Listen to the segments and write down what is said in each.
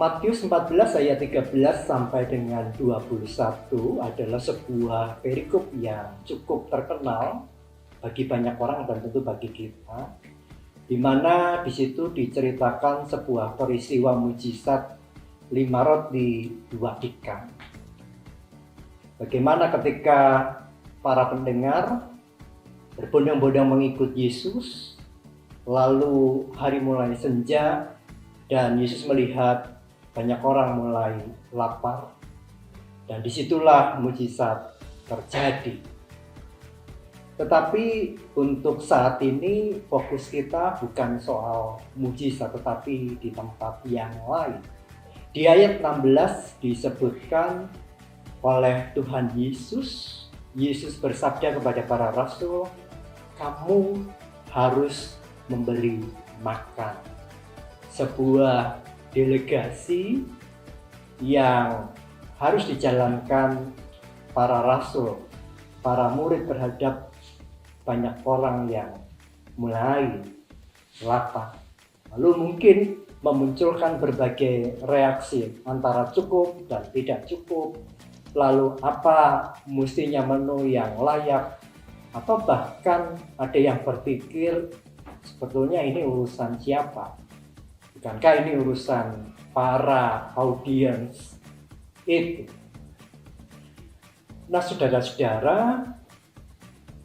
Matius 14 ayat 13 sampai dengan 21 adalah sebuah perikop yang cukup terkenal bagi banyak orang dan tentu bagi kita, di mana di situ diceritakan sebuah peristiwa mujizat 5 roti 2 ikan. Bagaimana ketika para pendengar berbondong-bondong mengikut Yesus, lalu hari mulai senja dan Yesus melihat banyak orang mulai lapar, dan disitulah mujizat terjadi. Tetapi untuk saat ini fokus kita bukan soal mujizat, tetapi di tempat yang lain. Di ayat 16 disebutkan oleh Tuhan Yesus bersabda kepada para rasul, "Kamu harus memberi makan." Sebuah delegasi yang harus dijalankan para rasul, para murid terhadap banyak orang yang mulai lapar. Lalu mungkin memunculkan berbagai reaksi antara cukup dan tidak cukup, lalu apa mestinya menu yang layak, atau bahkan ada yang berpikir sebetulnya ini urusan siapa? Bukankah ini urusan para audiens itu? Nah, saudara-saudara,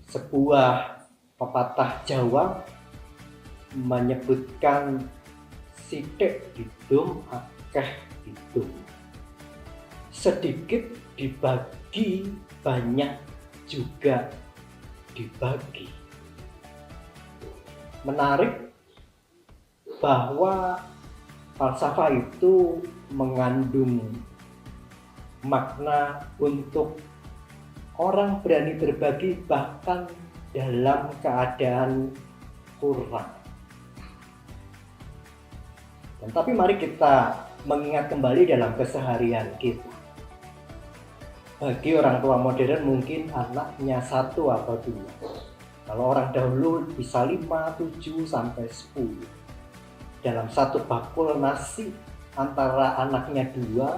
sebuah pepatah Jawa menyebutkan sithik didum akeh didum. Sedikit dibagi, banyak juga dibagi. Menarik bahwa falsafah itu mengandung makna untuk orang berani berbagi bahkan dalam keadaan kurang. Tapi mari kita mengingat kembali dalam keseharian kita. Bagi orang tua modern mungkin anaknya 1 atau 2. Kalau orang dahulu bisa 5, 7 sampai 10. Dalam satu bakul nasi antara anaknya 2,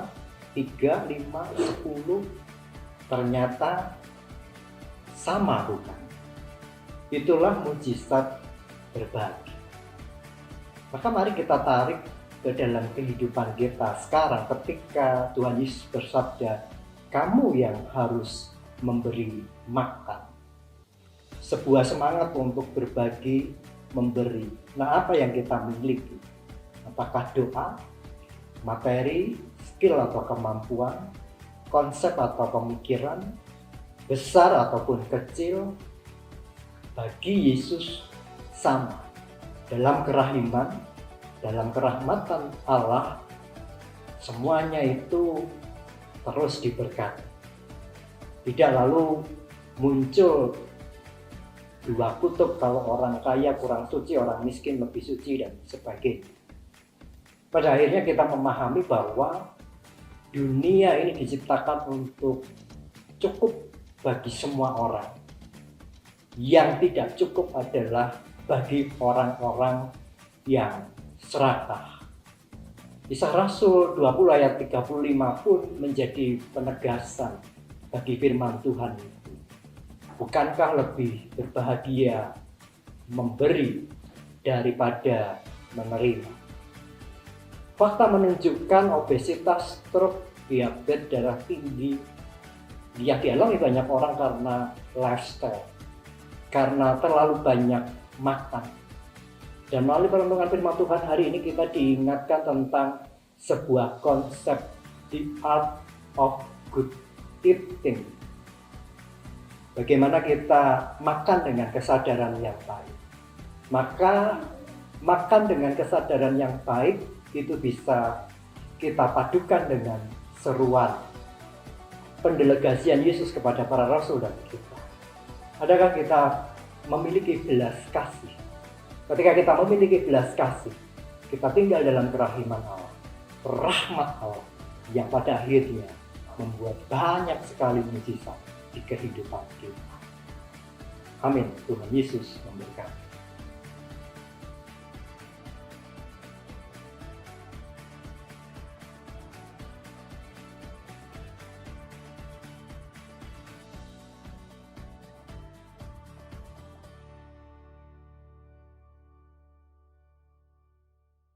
3, 5, 10 ternyata sama, bukan? Itulah mujizat berbagi. Maka mari kita tarik ke dalam kehidupan kita sekarang ketika Tuhan Yesus bersabda, "Kamu yang harus memberi makan." Sebuah semangat untuk berbagi, memberi. Nah, apa yang kita miliki? Apakah doa, materi, skill atau kemampuan, konsep atau pemikiran, besar ataupun kecil? Bagi Yesus sama. Dalam kerahiman, dalam kerahmatan Allah, semuanya itu terus diberkati. Tidak lalu muncul dua kutub, kalau orang kaya kurang suci, orang miskin lebih suci, dan sebagainya. Pada akhirnya kita memahami bahwa dunia ini diciptakan untuk cukup bagi semua orang. Yang tidak cukup adalah bagi orang-orang yang serakah. Kisah Rasul 20 ayat 35 pun menjadi penegasan bagi firman Tuhan itu. Bukankah lebih berbahagia memberi daripada menerima? Fakta menunjukkan obesitas, stroke, diabetes, darah tinggi yang dialami banyak orang karena lifestyle, karena terlalu banyak makan. Dan melalui perenungan firman Tuhan hari ini kita diingatkan tentang sebuah konsep, the art of good eating. Bagaimana kita makan dengan kesadaran yang baik. Maka makan dengan kesadaran yang baik itu bisa kita padukan dengan seruan pendelegasian Yesus kepada para rasul dan kita. Adakah kita memiliki belas kasih? Ketika kita memiliki belas kasih, kita tinggal dalam kerahiman Allah, rahmat Allah yang pada akhirnya membuat banyak sekali mujizat di kehidupan kita. Amin. Tuhan Yesus memberkati.